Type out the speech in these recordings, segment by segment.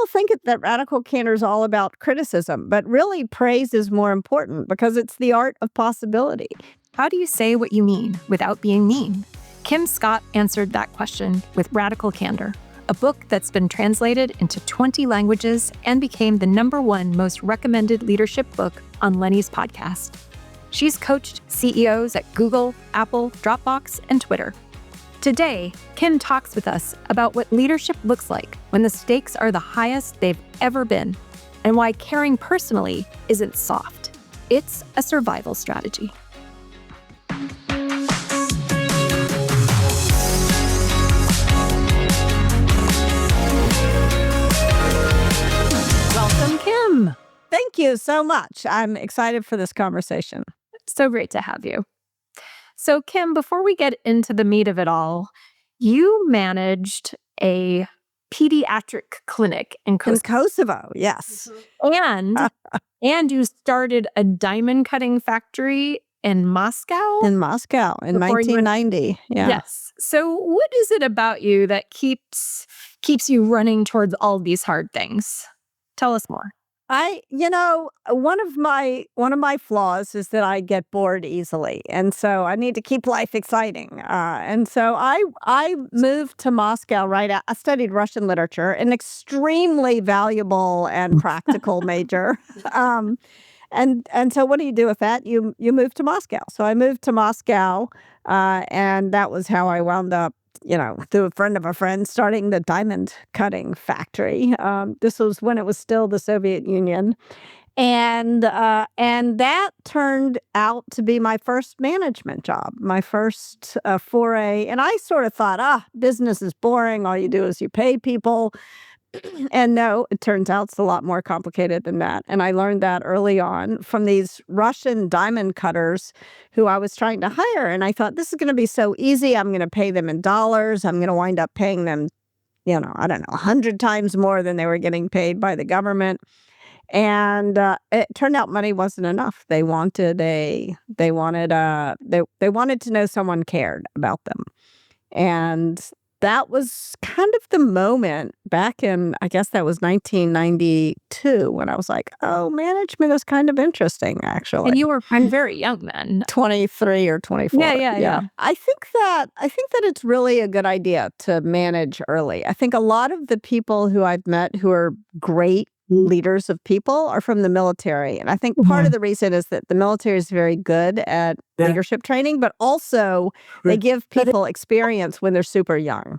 think that radical candor is all about criticism, but really praise is more important because it's the art of possibility. How do you say what you mean without being mean? Kim Scott answered that question with Radical Candor, a book that's been translated into 20 languages and became the #1 most recommended leadership book on Lenny's podcast. She's coached CEOs at Google, Apple, Dropbox, and Twitter. Today, Kim talks with us about what leadership looks like when the stakes are the highest they've ever been, and why caring personally isn't soft. It's a survival strategy. Welcome, Kim. Thank you so much. I'm excited for this conversation. So great to have you. So, Kim, before we get into the meat of it all, you managed a pediatric clinic in Kosovo. In Kosovo, yes. And you started a diamond cutting factory in Moscow? In Moscow in 1990. Yeah. Yes. So what is it about you that keeps you running towards all these hard things? Tell us more. One of my flaws is that I get bored easily, and so I need to keep life exciting. And so I moved to Moscow I studied Russian literature, an extremely valuable and practical major. And so what do you do with that? You move to Moscow. So I moved to Moscow, and that was how I wound up, through a friend of a friend, starting the diamond cutting factory. This was when it was still the Soviet Union. And that turned out to be my first management job, my first foray. And I sort of thought, business is boring. All you do is you pay people. And no, it turns out it's a lot more complicated than that. And I learned that early on from these Russian diamond cutters who I was trying to hire. And I thought, this is going to be so easy. I'm going to pay them in dollars. I'm going to wind up paying them, 100 times more than they were getting paid by the government. And it turned out money wasn't enough. They wanted to know someone cared about them. And that was kind of the moment back in, I guess that was 1992, when I was like, management is kind of interesting, actually. And you were very young then. 23 or 24. Yeah. I think that it's really a good idea to manage early. I think a lot of the people who I've met who are great leaders of people are from the military. And I think part of the reason is that the military is very good at leadership training, but also they give people experience when they're super young,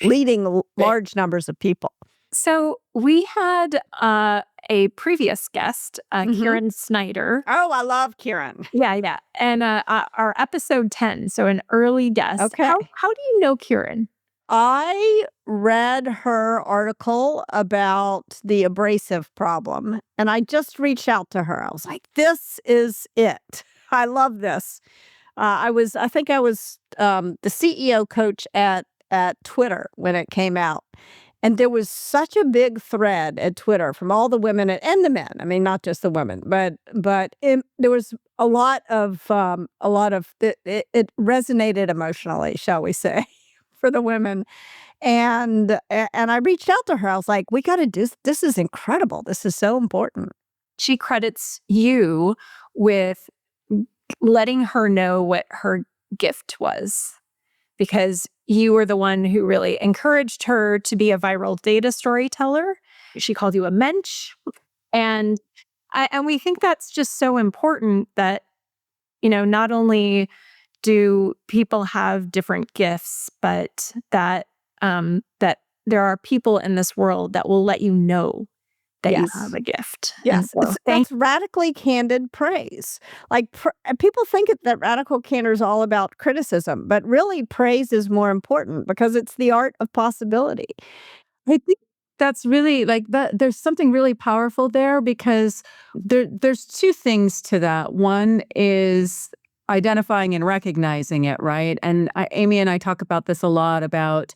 leading large numbers of people. So we had a previous guest, Kieran Snyder. Oh, I love Kieran. Yeah. And our episode 10, so an early guest. Okay. How do you know Kieran? I read her article about the abrasive problem, and I just reached out to her. I was like, this is it. I love this. I think I was the CEO coach at Twitter when it came out. And there was such a big thread at Twitter from all the women and the men. I mean, not just the women, but there was a lot of it resonated emotionally, shall we say, for the women. And I reached out to her. I was like, we got to do this. Is incredible. This is so important. She credits you with letting her know what her gift was, because you were the one who really encouraged her to be a viral data storyteller. She called you a mensch. And we think that's just so important that, not only do people have different gifts, but that there are people in this world that will let you know that you have a gift. Yes, so, that's radically candid praise. Like people think that radical candor is all about criticism, but really praise is more important because it's the art of possibility. I think that's really like that. There's something really powerful there because there's two things to that. One is identifying and recognizing it, right? And Amy and I talk about this a lot, about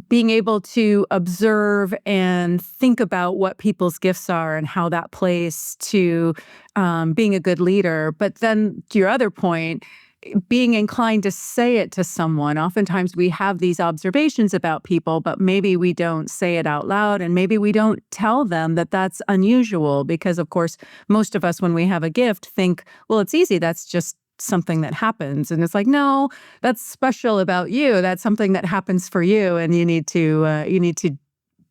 being able to observe and think about what people's gifts are and how that plays to being a good leader. But then to your other point, being inclined to say it to someone. Oftentimes we have these observations about people, but maybe we don't say it out loud, and maybe we don't tell them that that's unusual because, of course, most of us, when we have a gift, think, well, it's easy. That's just something that happens. And it's like, no, that's special about you. That's something that happens for you, and you need to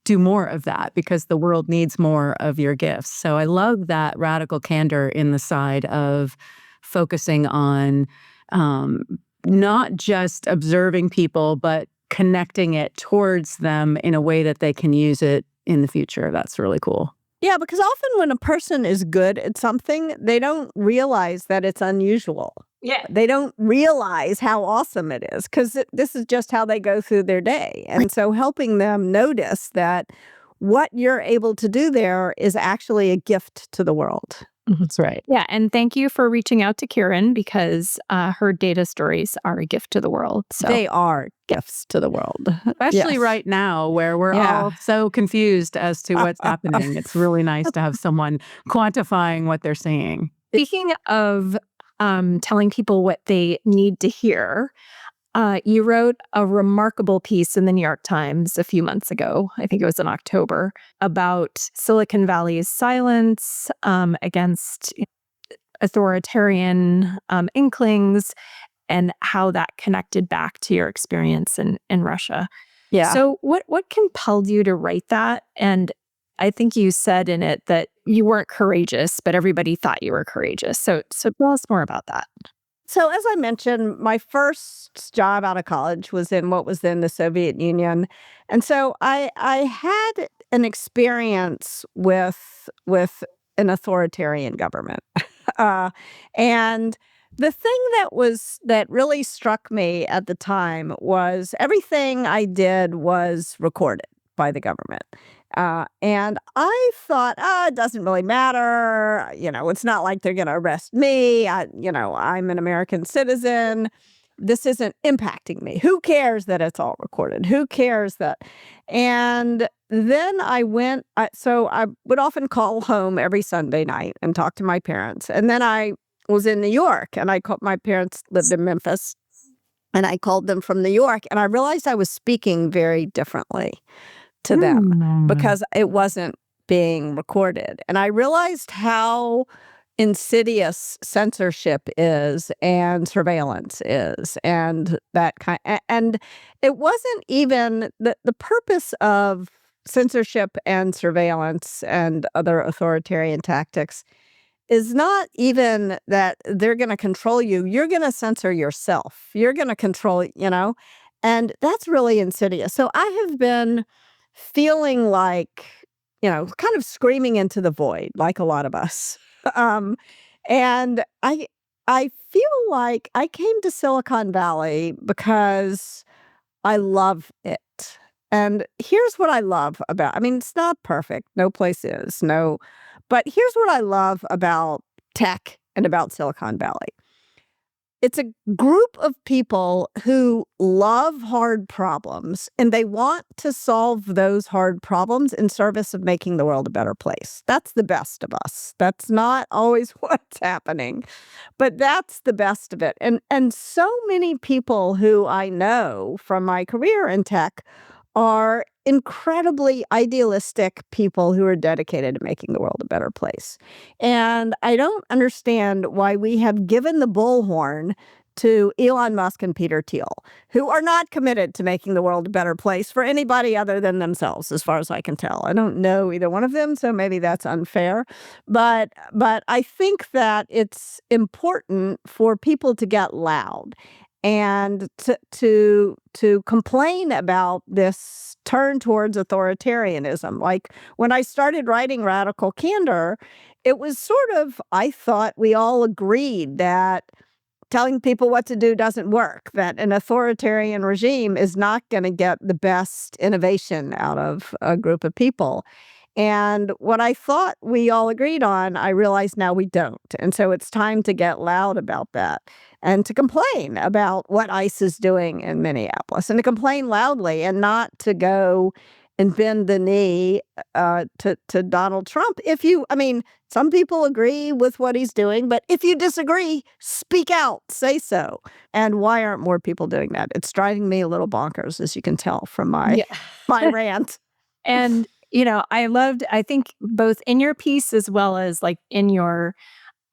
do more of that because the world needs more of your gifts. So I love that radical candor in the side of focusing on not just observing people, but connecting it towards them in a way that they can use it in the future. That's really cool. Yeah, because often when a person is good at something, they don't realize that it's unusual. Yeah. They don't realize how awesome it is because this is just how they go through their day. And so helping them notice that what you're able to do there is actually a gift to the world. That's right. Yeah. And thank you for reaching out to Kieran because her data stories are a gift to the world. So They are gifts to the world. Especially Yes. right now where we're Yeah. all so confused as to what's happening. It's really nice to have someone quantifying what they're seeing. speaking of telling people what they need to hear, you wrote a remarkable piece in the New York Times a few months ago, I think it was in October, about Silicon Valley's silence against authoritarian inklings and how that connected back to your experience in Russia. Yeah. So what compelled you to write that? And I think you said in it that you weren't courageous, but everybody thought you were courageous. So tell us more about that. So as I mentioned, my first job out of college was in what was then the Soviet Union. And so I had an experience with an authoritarian government. And the thing that really struck me at the time was everything I did was recorded by the government. And I thought, it doesn't really matter. It's not like they're going to arrest me. I'm an American citizen. This isn't impacting me. Who cares that it's all recorded? Who cares that? And then so I would often call home every Sunday night and talk to my parents. And then I was in New York, and my parents lived in Memphis, and I called them from New York, and I realized I was speaking very differently to them because it wasn't being recorded. And I realized how insidious censorship is and surveillance is and that kind. And it wasn't even the purpose of censorship and surveillance and other authoritarian tactics is not even that they're going to control you. You're going to censor yourself. You're going to control, and that's really insidious. So I have been feeling like, kind of screaming into the void, like a lot of us. And I feel like I came to Silicon Valley because I love it. And here's what I love about, it's not perfect. No place is, no. But here's what I love about tech and about Silicon Valley. It's a group of people who love hard problems, and they want to solve those hard problems in service of making the world a better place. That's the best of us. That's not always what's happening, but that's the best of it. And so many people who I know from my career in tech are incredibly idealistic people who are dedicated to making the world a better place. And I don't understand why we have given the bullhorn to Elon Musk and Peter Thiel, who are not committed to making the world a better place for anybody other than themselves, as far as I can tell. I don't know either one of them, so maybe that's unfair. But I think that it's important for people to get loud and to complain about this turn towards authoritarianism. Like when I started writing Radical Candor, it was sort of, I thought we all agreed that telling people what to do doesn't work, that an authoritarian regime is not going to get the best innovation out of a group of people. And what I thought we all agreed on, I realize now we don't. And so it's time to get loud about that and to complain about what ICE is doing in Minneapolis and to complain loudly and not to go and bend the knee to Donald Trump. Some people agree with what he's doing, but if you disagree, speak out, say so. And why aren't more people doing that? It's driving me a little bonkers, as you can tell from my rant. And, I think both in your piece as well as like in your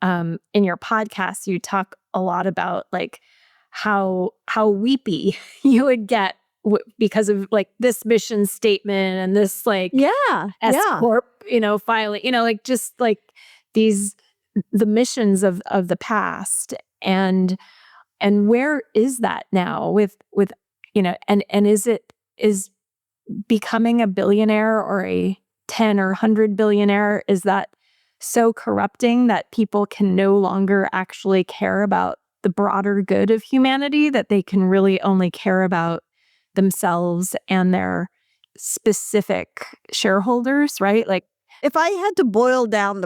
podcast, you talk a lot about like how weepy you would get because of like this mission statement and this like S corp, filing, like just like the missions of the past, and where is that now with and is becoming a billionaire or a 10 or 100 billionaire, is that so corrupting that people can no longer actually care about the broader good of humanity, that they can really only care about themselves and their specific shareholders, right? Like, if I had to boil down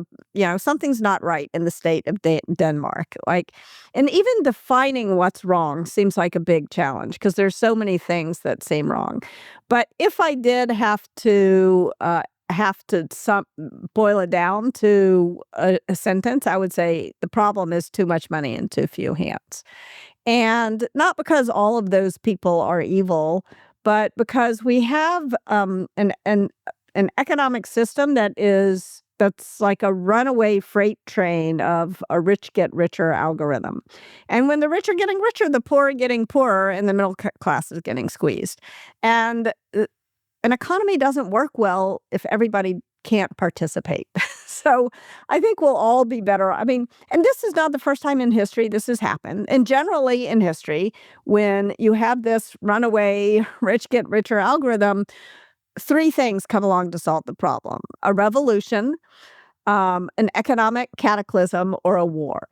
something's not right in the state of Denmark, and even defining what's wrong seems like a big challenge because there's so many things that seem wrong. But if I did have to boil it down to a sentence, I would say the problem is too much money in too few hands. And not because all of those people are evil, but because we have an economic system that's like a runaway freight train of a rich get richer algorithm. And when the rich are getting richer, the poor are getting poorer, and the middle class is getting squeezed. And an economy doesn't work well if everybody can't participate. So I think we'll all be better. And this is not the first time in history this has happened. And generally in history, when you have this runaway rich get richer algorithm, three things come along to solve the problem: a revolution, an economic cataclysm, or a war.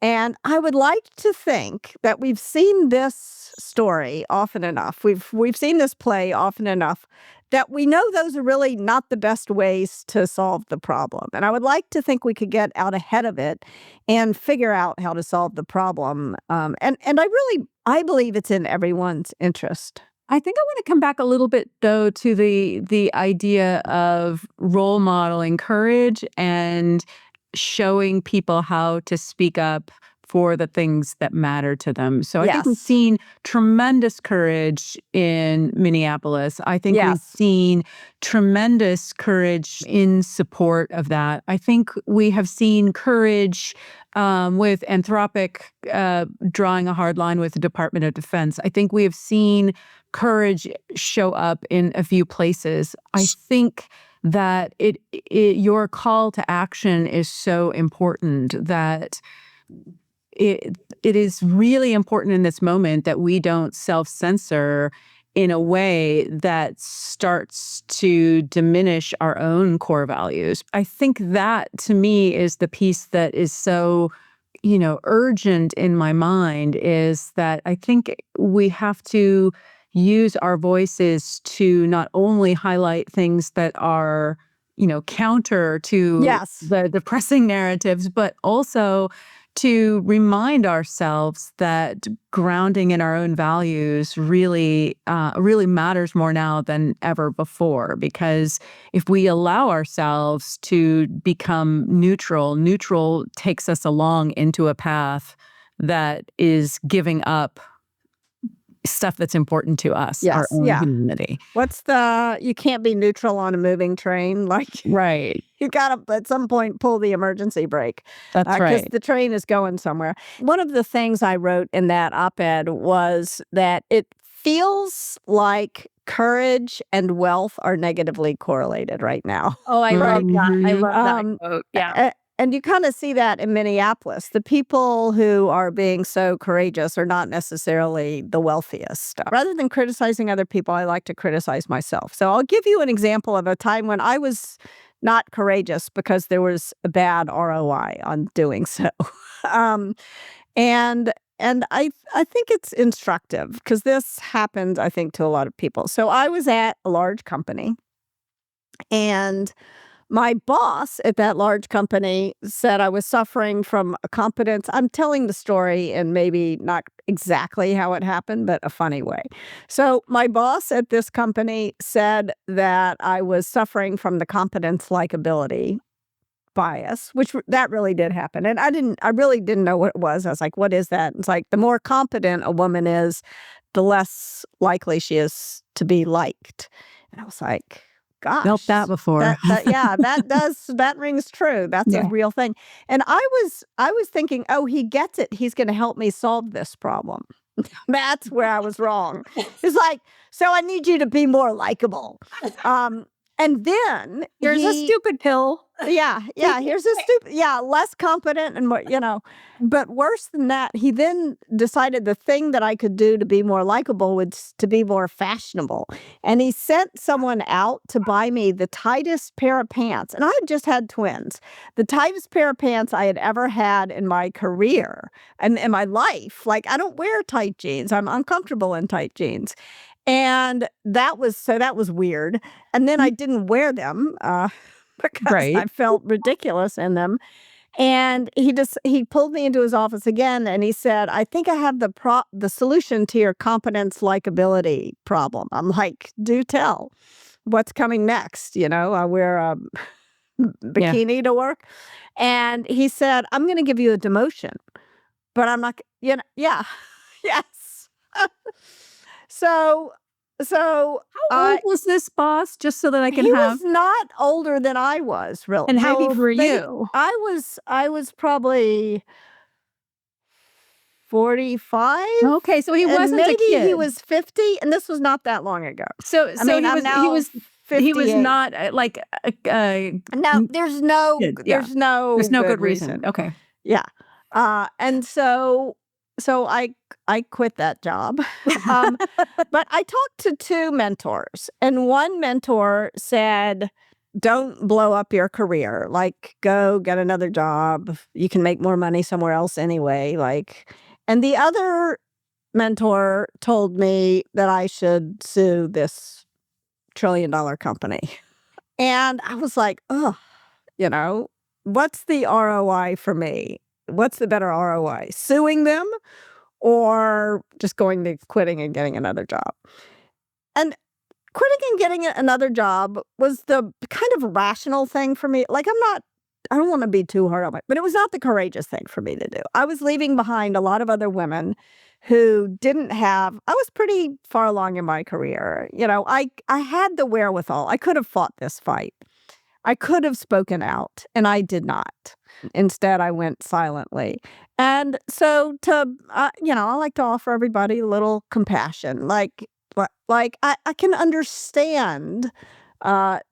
And I would like to think that we've seen this story often enough. We've seen this play often enough that we know those are really not the best ways to solve the problem. And I would like to think we could get out ahead of it and figure out how to solve the problem. And I believe it's in everyone's interest. I think I want to come back a little bit, though, to the idea of role modeling courage and showing people how to speak up for the things that matter to them. So I think we've seen tremendous courage in Minneapolis. I think we've seen tremendous courage in support of that. I think we have seen courage with Anthropic drawing a hard line with the Department of Defense. I think we have seen courage show up in a few places. I think that your call to action is so important, that it is really important in this moment that we don't self-censor in a way that starts to diminish our own core values. I think that, to me, is the piece that is so urgent in my mind, is that I think we have to use our voices to not only highlight things that are, counter to the depressing narratives, but also to remind ourselves that grounding in our own values really matters more now than ever before. Because if we allow ourselves to become neutral takes us along into a path that is giving up stuff that's important to us, our own humanity. You can't be neutral on a moving train. Right. You got to, at some point, pull the emergency brake. That's right. Because the train is going somewhere. One of the things I wrote in that op-ed was that it feels like courage and wealth are negatively correlated right now. Oh, I love that. I love that quote. Yeah. And you kind of see that in Minneapolis. The people who are being so courageous are not necessarily the wealthiest. Rather than criticizing other people, I like to criticize myself. So I'll give you an example of a time when I was not courageous because there was a bad ROI on doing so. And I think it's instructive because this happened, I think, to a lot of people. So I was at a large company, and my boss at that large company said I was suffering from a competence. I'm telling the story in maybe not exactly how it happened, but a funny way. So my boss at this company said that I was suffering from the competence-likeability bias, which that really did happen. And I really didn't know what it was. I was like, what is that? It's like the more competent a woman is, the less likely she is to be liked. And I was like, gosh, Felt that before. yeah, that rings true. That's a real thing. And I was thinking, oh, he gets it. He's going to help me solve this problem. That's where I was wrong. It's like, so I need you to be more likable. And then Here's a stupid pill. Yeah. Here's a stupid, less competent and more, But worse than that, he then decided the thing that I could do to be more likable was to be more fashionable. And he sent someone out to buy me the tightest pair of pants. And I had just had twins. The tightest pair of pants I had ever had in my career and in my life. Like, I don't wear tight jeans. I'm uncomfortable in tight jeans. And that was weird. And then I didn't wear them because I felt ridiculous in them. And he pulled me into his office again and he said, I think I have the solution to your competence likability problem. I'm like, do tell. What's coming next? I wear a bikini to work. And he said, I'm going to give you a demotion, but I'm not, yes. So how old was this boss? Just so that I can he was not older than I was, really. And how old were you? I was probably 45. Okay, so he wasn't maybe a kid. He was 50, and this was not that long ago. So he was 58. not like no. There's no good reason. Okay, yeah, and so I quit that job. But I talked to two mentors, and one mentor said, don't blow up your career. Like, go get another job. You can make more money somewhere else anyway. And the other mentor told me that I should sue this $1 trillion company. And I was like, what's the ROI for me? What's the better ROI? Suing them or just quitting and getting another job? And quitting and getting another job was the kind of rational thing for me. Like, I don't want to be too hard on it, but it was not the courageous thing for me to do. I was leaving behind a lot of other women who I was pretty far along in my career. I had the wherewithal. I could have fought this fight. I could have spoken out, and I did not. Instead, I went silently. And so I like to offer everybody a little compassion. Like I can understand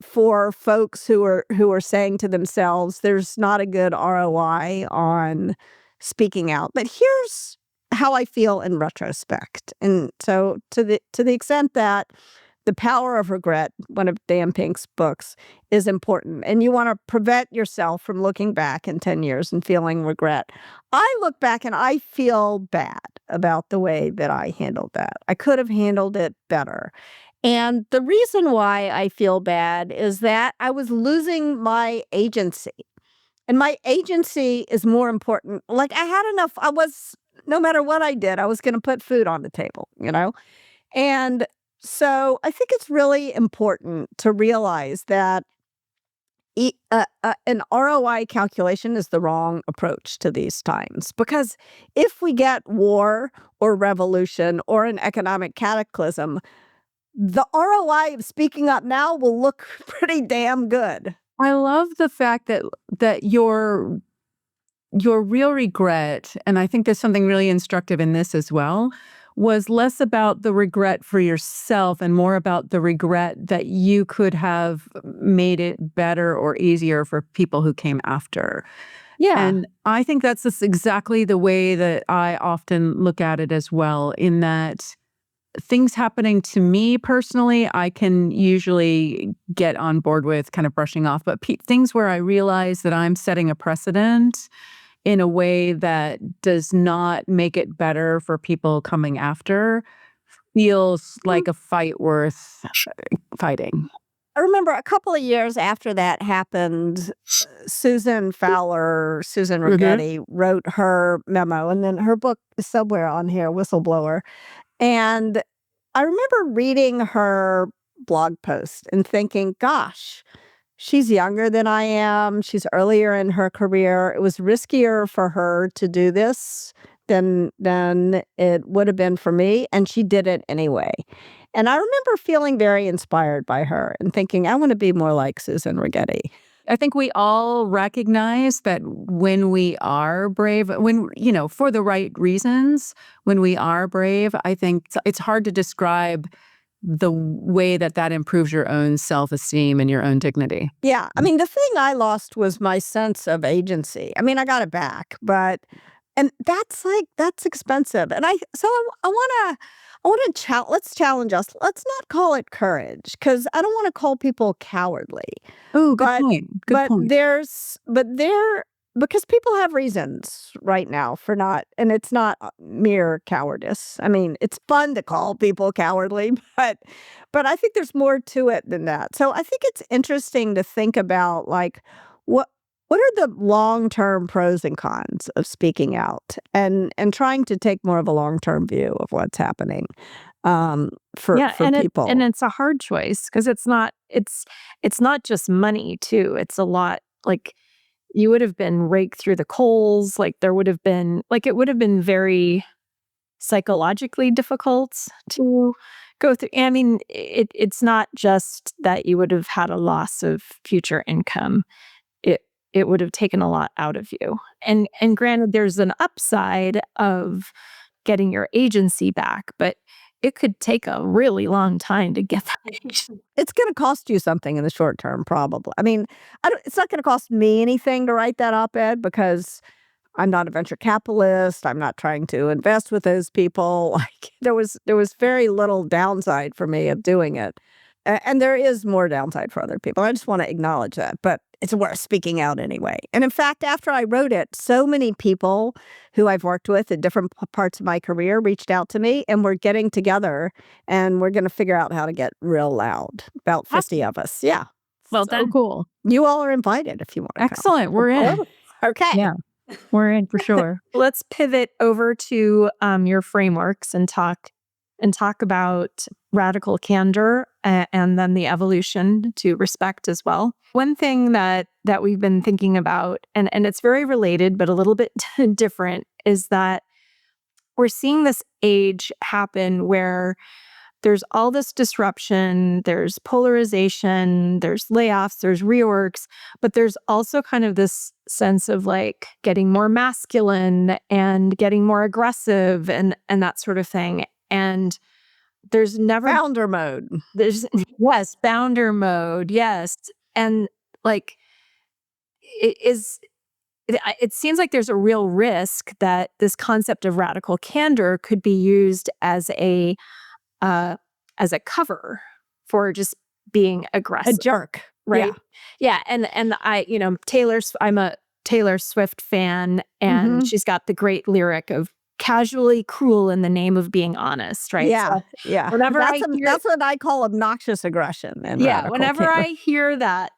for folks who are saying to themselves, there's not a good ROI on speaking out. But here's how I feel in retrospect. And so to the extent that The Power of Regret, one of Dan Pink's books, is important. And you want to prevent yourself from looking back in 10 years and feeling regret. I look back and I feel bad about the way that I handled that. I could have handled it better. And the reason why I feel bad is that I was losing my agency. And my agency is more important. Like, I had enough. No matter what I did, I was going to put food on the table, And so I think it's really important to realize that an ROI calculation is the wrong approach to these times. Because if we get war or revolution or an economic cataclysm, the ROI of speaking up now will look pretty damn good. I love the fact that your real regret, and I think there's something really instructive in this as well, was less about the regret for yourself and more about the regret that you could have made it better or easier for people who came after. Yeah. And I think that's just exactly the way that I often look at it as well, in that things happening to me personally, I can usually get on board with kind of brushing off. But things where I realize that I'm setting a precedent in a way that does not make it better for people coming after feels like a fight worth fighting. I remember a couple of years after that happened, Susan Rigetti wrote her memo, and then her book is somewhere on here, Whistleblower. And I remember reading her blog post and thinking, gosh, she's younger than I am. She's earlier in her career. It was riskier for her to do this than it would have been for me, and she did it anyway. And I remember feeling very inspired by her and thinking, I want to be more like Susan Rigetti. I think we all recognize that when we are brave, when, for the right reasons, when we are brave, I think it's hard to describe the way that improves your own self-esteem and your own dignity. Yeah. I mean, the thing I lost was my sense of agency. I mean, I got it back, and that's expensive. And I want to let's challenge us. Let's not call it courage, because I don't want to call people cowardly. Oh, good point. Good point. Because people have reasons right now for not, and it's not mere cowardice. I mean, it's fun to call people cowardly, but I think there's more to it than that. So I think it's interesting to think about, like, what are the long-term pros and cons of speaking out, and trying to take more of a long-term view of what's happening for people. And it's a hard choice, because it's not just money too. It's a lot, like, you would have been raked through the coals. Like, it would have been very psychologically difficult to go through. I mean, it's not just that you would have had a loss of future income. It would have taken a lot out of you. And granted, there's an upside of getting your agency back, but it could take a really long time to get that agency. It's going to cost you something in the short term, probably. I mean, it's not going to cost me anything to write that op-ed, because I'm not a venture capitalist. I'm not trying to invest with those people. Like, there was very little downside for me of doing it. And there is more downside for other people. I just want to acknowledge that. But it's worth speaking out anyway. And in fact, after I wrote it, so many people who I've worked with in different parts of my career reached out to me, and we're getting together, and we're going to figure out how to get real loud. About 50 of us. Yeah. Well So done. cool. You all are invited if you want to come. Excellent. We're in. Okay. Yeah. We're in for sure. Let's pivot over to your frameworks and talk about radical candor, and then the evolution to respect as well. One thing that we've been thinking about, and it's very related but a little bit different, is that we're seeing this age happen where there's all this disruption, there's polarization, there's layoffs, there's reorgs, but there's also kind of this sense of, like, getting more masculine and getting more aggressive and that sort of thing. And there's never Founder mode. Yes, founder mode. Yes. And, like, it seems like there's a real risk that this concept of radical candor could be used as a cover for just being aggressive. A jerk. Right. Yeah. And I'm a Taylor Swift fan, and she's got the great lyric of casually cruel in the name of being honest, right? Yeah. So Yeah. whenever That's what I call obnoxious aggression. And whenever I hear that,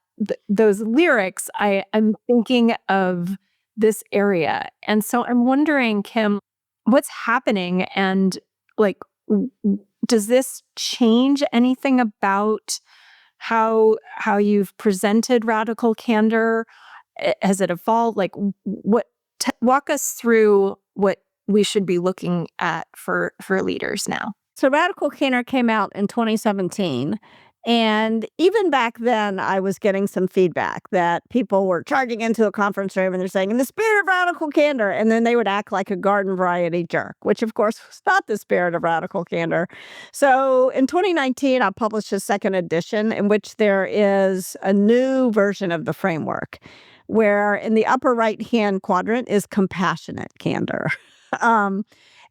those lyrics, I'm thinking of this area. And so I'm wondering, Kim, what's happening, and, like, does this change anything about how you've presented radical candor? Has it evolved? Like, walk us through what we should be looking at for leaders now. So Radical Candor came out in 2017. And even back then, I was getting some feedback that people were charging into a conference room and they're saying, in the spirit of radical candor, and then they would act like a garden variety jerk, which of course was not the spirit of radical candor. So in 2019, I published a second edition in which there is a new version of the framework, where in the upper right-hand quadrant is compassionate candor.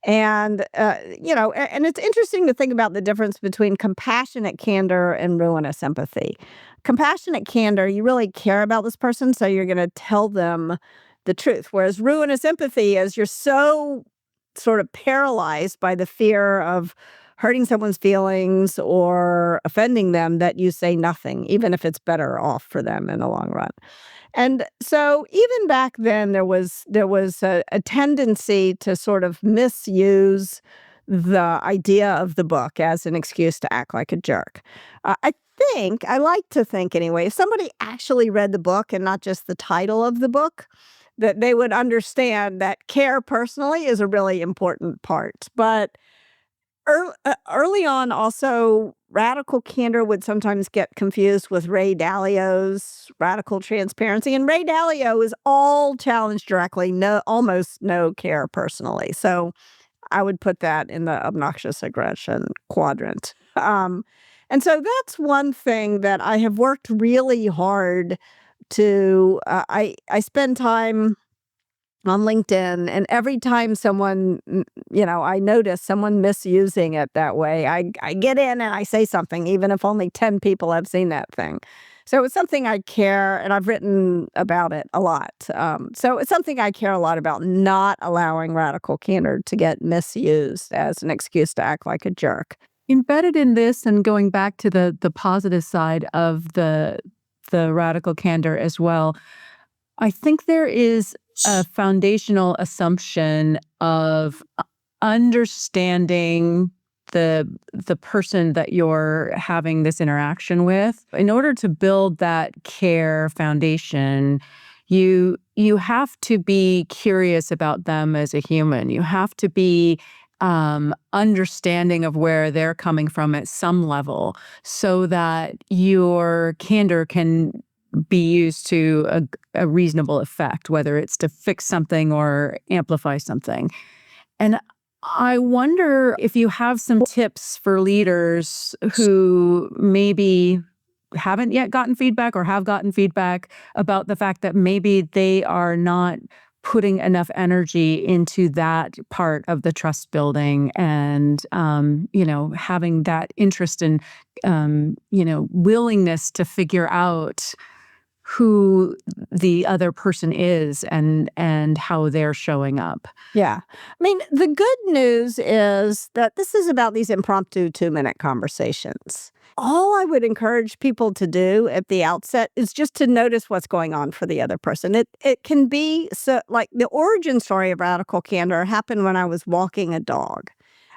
And it's interesting to think about the difference between compassionate candor and ruinous empathy. Compassionate candor, you really care about this person, so you're going to tell them the truth. Whereas ruinous empathy is you're so sort of paralyzed by the fear of hurting someone's feelings or offending them that you say nothing, even if it's better off for them in the long run. And so even back then, there was a tendency to sort of misuse the idea of the book as an excuse to act like a jerk. I like to think anyway, if somebody actually read the book and not just the title of the book, that they would understand that care personally is a really important part. But early on, also, radical candor would sometimes get confused with Ray Dalio's radical transparency. And Ray Dalio is all challenged directly, almost no care personally. So I would put that in the obnoxious aggression quadrant. And so that's one thing that I have worked really hard to. I spend time on LinkedIn, and every time someone, I notice someone misusing it that way, I get in and I say something, even if only 10 people have seen that thing. So it's something I care, and I've written about it a lot. So it's something I care a lot about, not allowing radical candor to get misused as an excuse to act like a jerk. Embedded in this, and going back to the positive side of the radical candor as well, I think there is a foundational assumption of understanding the person that you're having this interaction with. In order to build that care foundation, you have to be curious about them as a human. You have to be understanding of where they're coming from at some level, so that your candor can be used to a reasonable effect, whether it's to fix something or amplify something. And I wonder if you have some tips for leaders who maybe haven't yet gotten feedback or have gotten feedback about the fact that maybe they are not putting enough energy into that part of the trust building, and having that interest and willingness to figure out who the other person is and how they're showing up. Yeah. I mean, the good news is that this is about these impromptu 2-minute conversations. All I would encourage people to do at the outset is just to notice what's going on for the other person. It can be so, like, the origin story of radical candor happened when I was walking a dog.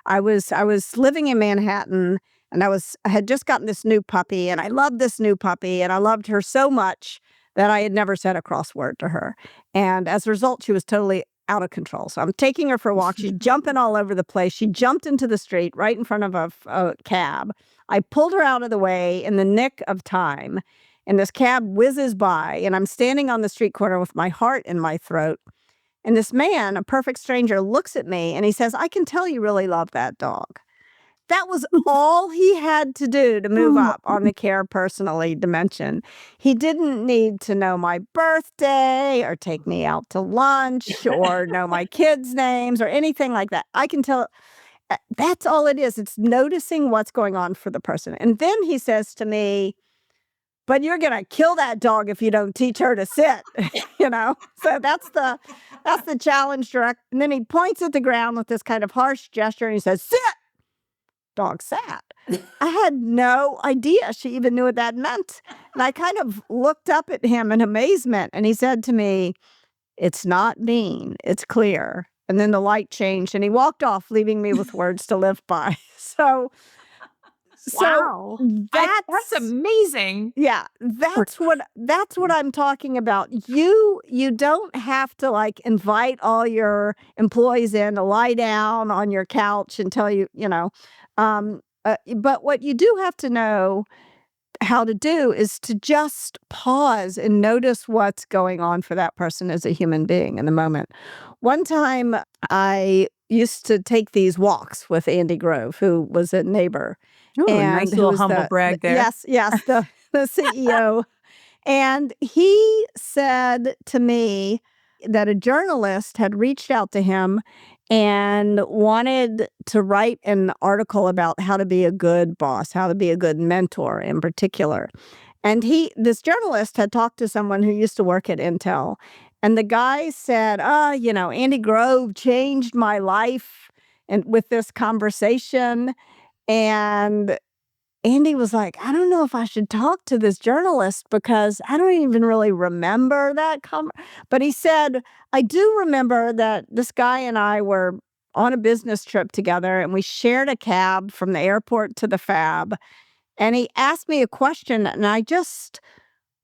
I was living in Manhattan, and I had just gotten this new puppy, and I loved this new puppy, and I loved her so much that I had never said a cross word to her. And as a result, she was totally out of control. So I'm taking her for a walk. She's jumping all over the place. She jumped into the street right in front of a cab. I pulled her out of the way in the nick of time, and this cab whizzes by, and I'm standing on the street corner with my heart in my throat. And this man, a perfect stranger, looks at me and he says, "I can tell you really love that dog." That was all he had to do to move up on the care personally dimension. He didn't need to know my birthday or take me out to lunch or know my kids' names or anything like that. I can tell. That's all it is. It's noticing what's going on for the person. And then he says to me, "But you're going to kill that dog if you don't teach her to sit." So that's the challenge direct. And then he points at the ground with this kind of harsh gesture and he says, "Sit." Dog sat. I had no idea she even knew what that meant. And I kind of looked up at him in amazement, and he said to me, "It's not mean, it's clear." And then the light changed and he walked off, leaving me with words to live by. So Wow. That's amazing. Yeah, that's what I'm talking about. You don't have to, like, invite all your employees in to lie down on your couch and tell you, but what you do have to know how to do is to just pause and notice what's going on for that person as a human being in the moment. One time I used to take these walks with Andy Grove, who was a neighbor. Ooh, And nice little who's humble brag there. Yes, the CEO. And he said to me that a journalist had reached out to him and wanted to write an article about how to be a good boss, how to be a good mentor in particular. And this journalist had talked to someone who used to work at Intel. And the guy said, Andy Grove changed my life and with this conversation. And Andy was like, I don't know if I should talk to this journalist because I don't even really remember that. But he said, I do remember that this guy and I were on a business trip together and we shared a cab from the airport to the fab. And he asked me a question and I just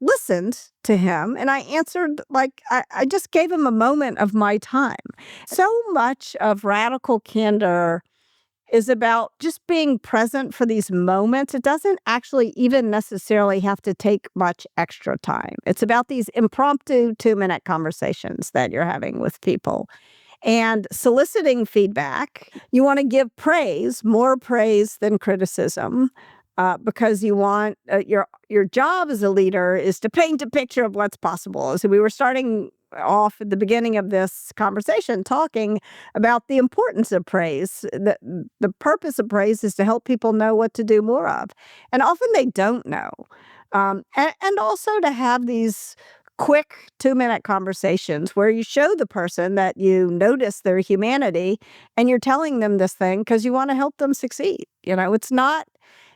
listened to him and I answered like I just gave him a moment of my time. So much of radical candor is about just being present for these moments. It doesn't actually even necessarily have to take much extra time. It's about these impromptu 2-minute conversations that you're having with people and soliciting feedback. You want to give praise, more praise than criticism. Because you want your job as a leader is to paint a picture of what's possible. So we were starting off at the beginning of this conversation talking about the importance of praise. The purpose of praise is to help people know what to do more of, and often they don't know. And also to have these quick 2-minute conversations where you show the person that you notice their humanity and you're telling them this thing because you want to help them succeed. It's not.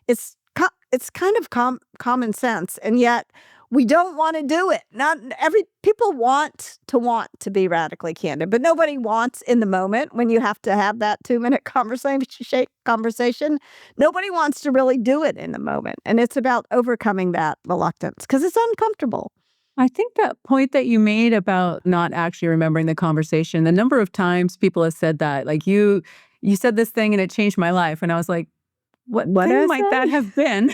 It's kind of common sense, and yet we don't want to do it. Not people want to be radically candid, but nobody wants in the moment when you have to have that 2-minute conversation. Nobody wants to really do it in the moment, and it's about overcoming that reluctance because it's uncomfortable. I think that point that you made about not actually remembering the conversation, the number of times people have said that, like you said this thing and it changed my life, and I was like, what thing might that have been?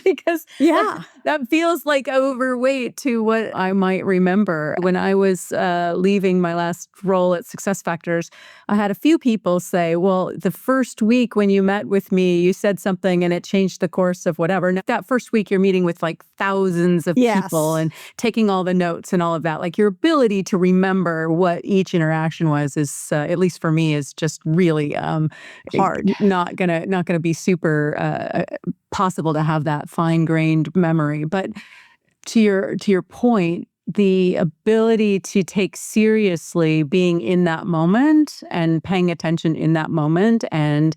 Because Yeah. that feels like overweight to what I might remember. When I was leaving my last role at SuccessFactors, I had a few people say, well, the first week when you met with me, you said something and it changed the course of whatever. Now, that first week, you're meeting with like thousands of people and taking all the notes and all of that. Like your ability to remember what each interaction was is, at least for me, is just really hard. Not gonna be super possible to have that fine-grained memory. But to your point, the ability to take seriously being in that moment and paying attention in that moment and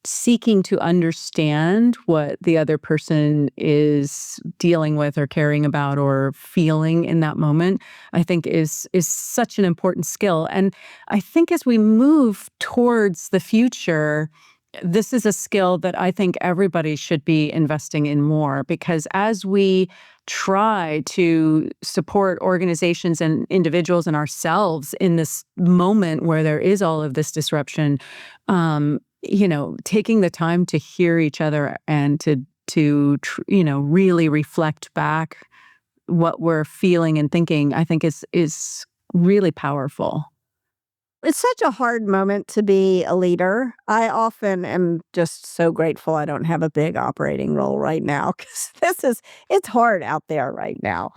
seeking to understand what the other person is dealing with or caring about or feeling in that moment, I think is such an important skill. And I think as we move towards the future, this is a skill that I think everybody should be investing in more, because as we try to support organizations and individuals and ourselves in this moment where there is all of this disruption, taking the time to hear each other and to really reflect back what we're feeling and thinking, I think is really powerful. It's such a hard moment to be a leader. I often am just so grateful I don't have a big operating role right now because it's hard out there right now.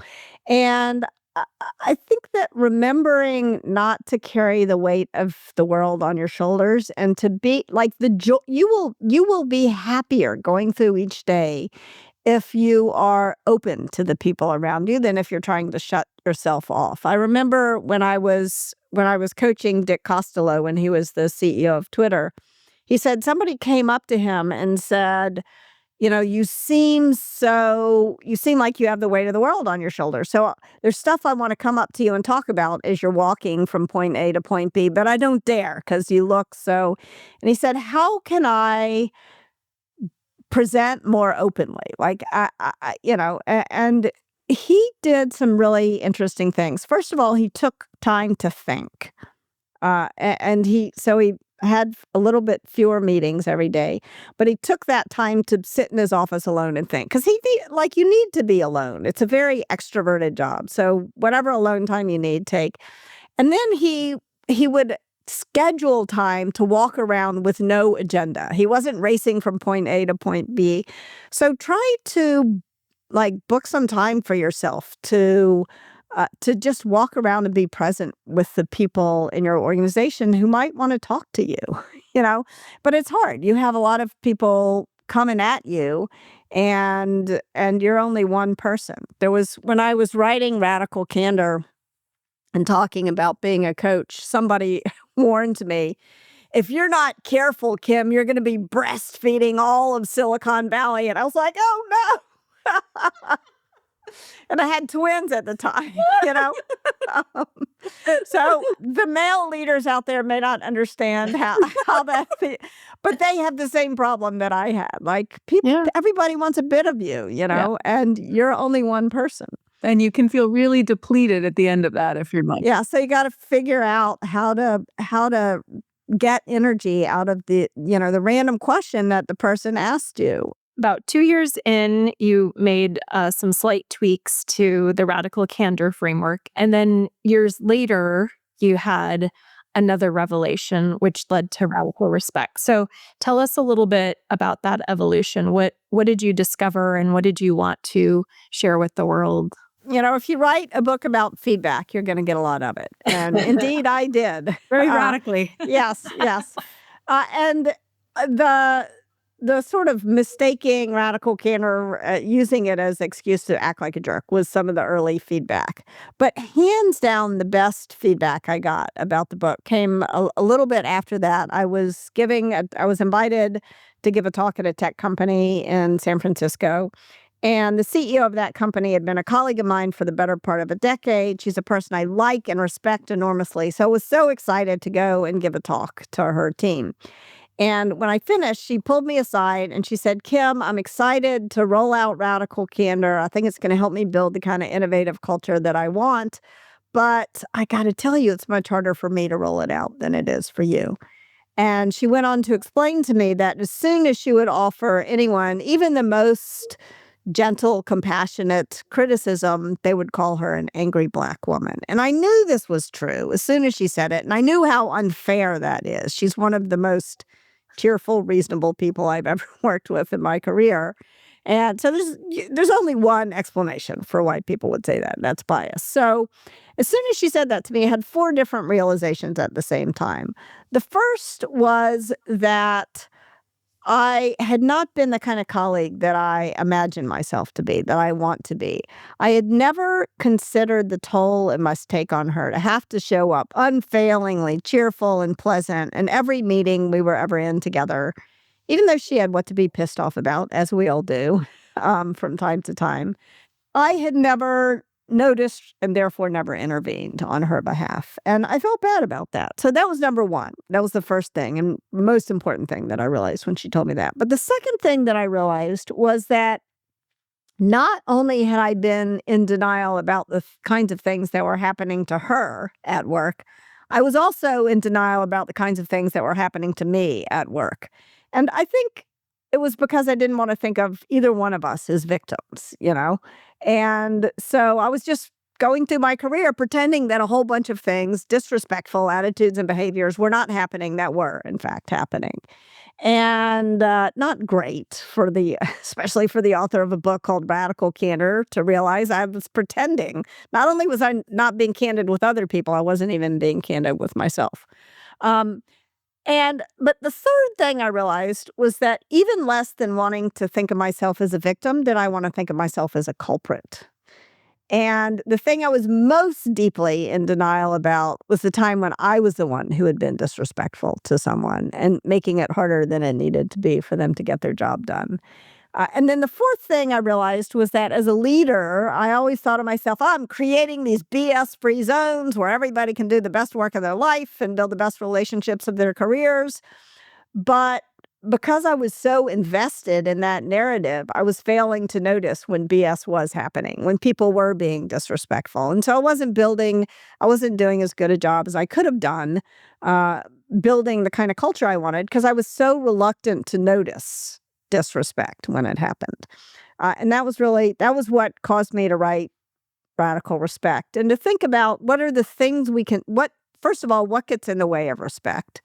And I think that remembering not to carry the weight of the world on your shoulders and to be like you will be happier going through each day if you are open to the people around you than if you're trying to shut yourself off. I remember when I was coaching Dick Costolo when he was the CEO of Twitter, he said somebody came up to him and said, you seem like you have the weight of the world on your shoulders. So there's stuff I want to come up to you and talk about as you're walking from point A to point B, but I don't dare because you look so. And he said, how can I present more openly? Like, and he did some really interesting things. First of all, he took time to think. And he had a little bit fewer meetings every day, but he took that time to sit in his office alone and think. Because you need to be alone. It's a very extroverted job. So whatever alone time you need, take. And then he would schedule time to walk around with no agenda. He wasn't racing from point A to point B. So try to book some time for yourself to just walk around and be present with the people in your organization who might want to talk to you, but it's hard. You have a lot of people coming at you and you're only one person. When I was writing Radical Candor and talking about being a coach, somebody warned me if you're not careful, Kim, you're going to be breastfeeding all of Silicon Valley. And I was like, oh no. And I had twins at the time, Um, so the male leaders out there may not understand how that, but they have the same problem that I had. Like everybody wants a bit of you, and you're only one person. And you can feel really depleted at the end of that if you're not. Yeah, so you got to figure out how to get energy out of the random question that the person asked you. About 2 years in, you made some slight tweaks to the radical candor framework. And then years later, you had another revelation, which led to radical respect. So tell us a little bit about that evolution. What did you discover and what did you want to share with the world? If you write a book about feedback, you're going to get a lot of it. And indeed, I did. Very radically. Yes. And the sort of mistaking radical candor, using it as excuse to act like a jerk was some of the early feedback. But hands down, the best feedback I got about the book came a little bit after that. I was invited to give a talk at a tech company in San Francisco. And the CEO of that company had been a colleague of mine for the better part of a decade. She's a person I like and respect enormously. So I was so excited to go and give a talk to her team. And when I finished, she pulled me aside and she said, Kim, I'm excited to roll out radical candor. I think it's going to help me build the kind of innovative culture that I want. But I got to tell you, it's much harder for me to roll it out than it is for you. And she went on to explain to me that as soon as she would offer anyone, even the most gentle, compassionate criticism, they would call her an angry Black woman. And I knew this was true as soon as she said it. And I knew how unfair that is. She's one of the most cheerful, reasonable people I've ever worked with in my career. And so there's only one explanation for why people would say that, and that's bias. So as soon as she said that to me, I had 4 different realizations at the same time. The first was that I had not been the kind of colleague that I imagined myself to be, that I want to be. I had never considered the toll it must take on her to have to show up unfailingly cheerful and pleasant in every meeting we were ever in together, even though she had what to be pissed off about, as we all do from time to time. I had never noticed and therefore never intervened on her behalf. And I felt bad about that. So that was number one. That was the first thing and most important thing that I realized when she told me that. But the second thing that I realized was that not only had I been in denial about the kinds of things that were happening to her at work, I was also in denial about the kinds of things that were happening to me at work. And I think it was because I didn't want to think of either one of us as victims, And so I was just going through my career pretending that a whole bunch of things, disrespectful attitudes and behaviors, were not happening that were, in fact, happening. And not great especially for the author of a book called Radical Candor, to realize I was pretending. Not only was I not being candid with other people, I wasn't even being candid with myself. But the third thing I realized was that even less than wanting to think of myself as a victim, did I want to think of myself as a culprit. And the thing I was most deeply in denial about was the time when I was the one who had been disrespectful to someone and making it harder than it needed to be for them to get their job done. And then the fourth thing I realized was that as a leader, I always thought of myself, I'm creating these BS-free zones where everybody can do the best work of their life and build the best relationships of their careers. But because I was so invested in that narrative, I was failing to notice when BS was happening, when people were being disrespectful. And so I wasn't doing as good a job as I could have done building the kind of culture I wanted because I was so reluctant to notice disrespect when it happened. And that was what caused me to write Radical Respect and to think about what are the things first of all, what gets in the way of respect?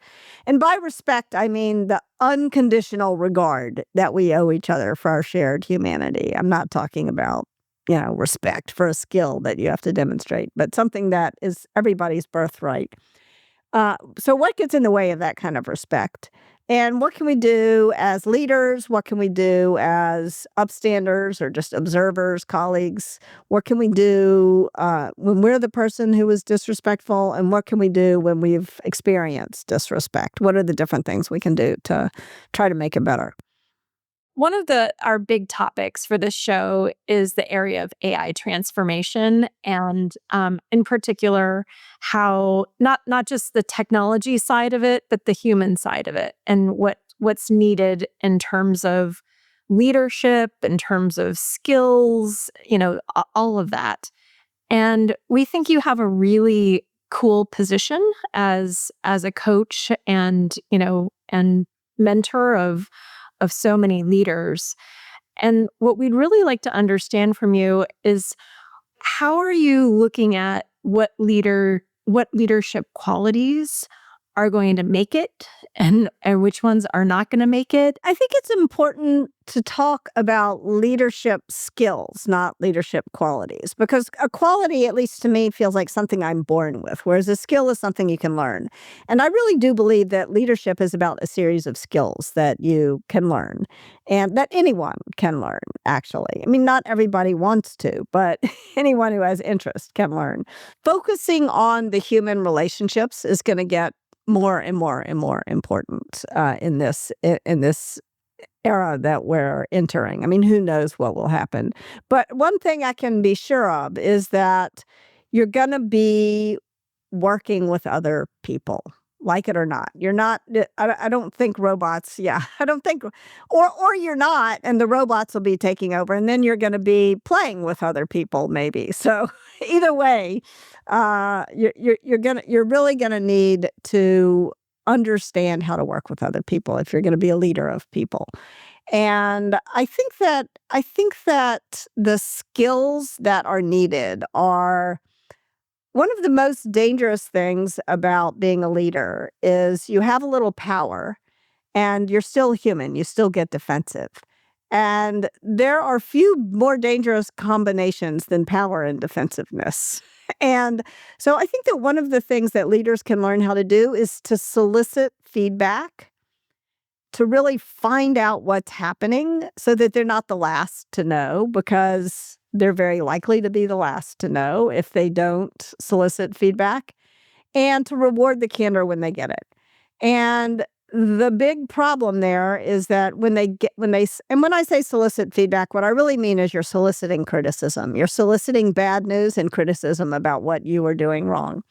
And by respect, I mean the unconditional regard that we owe each other for our shared humanity. I'm not talking about, respect for a skill that you have to demonstrate, but something that is everybody's birthright. So what gets in the way of that kind of respect? And what can we do as leaders? What can we do as upstanders or just observers, colleagues? What can we do when we're the person who is disrespectful? And what can we do when we've experienced disrespect? What are the different things we can do to try to make it better? One of our big topics for this show is the area of AI transformation, and in particular, how not just the technology side of it, but the human side of it, and what's needed in terms of leadership, in terms of skills, all of that. And we think you have a really cool position as a coach and and mentor of so many leaders. And what we'd really like to understand from you is, how are you looking at what leadership qualities are going to make it and which ones are not going to make it? I think it's important to talk about leadership skills, not leadership qualities, because a quality, at least to me, feels like something I'm born with, whereas a skill is something you can learn. And I really do believe that leadership is about a series of skills that you can learn and that anyone can learn, actually. I mean, not everybody wants to, but anyone who has interest can learn. Focusing on the human relationships is going to get more and more and more important in this era that we're entering. I mean, who knows what will happen? But one thing I can be sure of is that you're going to be working with other people, like it or not. You're not. I don't think robots. Yeah, I don't think, or you're not, and the robots will be taking over, and then you're going to be playing with other people, maybe. So either way, you're really gonna need to understand how to work with other people if you're going to be a leader of people. And I think that the skills that are needed are one of the most dangerous things about being a leader is you have a little power and you're still human. You still get defensive. And there are few more dangerous combinations than power and defensiveness. And so I think that one of the things that leaders can learn how to do is to solicit feedback, to really find out what's happening so that they're not the last to know, because they're very likely to be the last to know if they don't solicit feedback, and to reward the candor when they get it. And the big problem there is that and when I say solicit feedback, what I really mean is you're soliciting criticism. You're soliciting bad news and criticism about what you are doing wrong.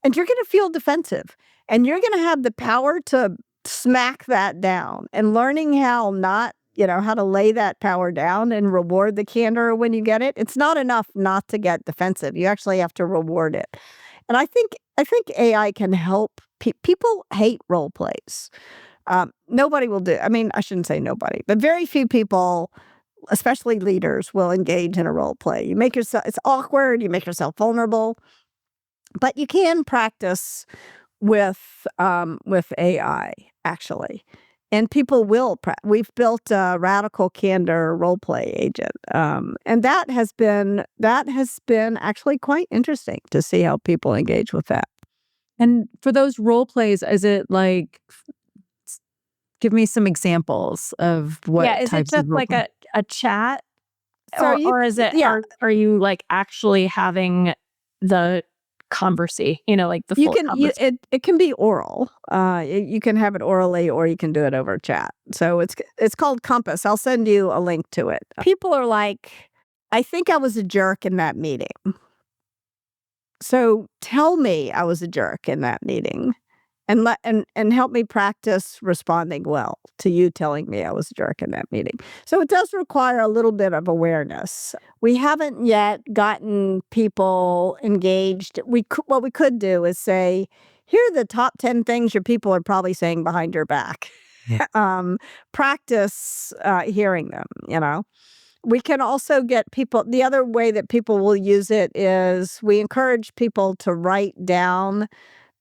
And you're going to feel defensive, and you're going to have the power to smack that down, and learning how to lay that power down and reward the candor when you get it. It's not enough not to get defensive. You actually have to reward it. And I think AI can help. People hate role plays. Nobody will do. I mean, I shouldn't say nobody, but very few people, especially leaders, will engage in a role play. It's awkward. You make yourself vulnerable, but you can practice with AI, actually. And people will. We've built a radical candor role play agent, and that has been actually quite interesting to see how people engage with that. And for those role plays, is it like, give me some examples of what is types it just of role like play? a chat? So or is it, are you like actually having the conversation, like the full conversation? It can be oral. You can have it orally, or you can do it over chat. So it's called Compass. I'll send you a link to it. People are like, I think I was a jerk in that meeting. So tell me I was a jerk in that meeting, and help me practice responding well to you telling me I was a jerk in that meeting. So it does require a little bit of awareness. We haven't yet gotten people engaged. What we could do is say, here are the top 10 things your people are probably saying behind your back. Yeah. Practice hearing them, We can also get people, the other way that people will use it is we encourage people to write down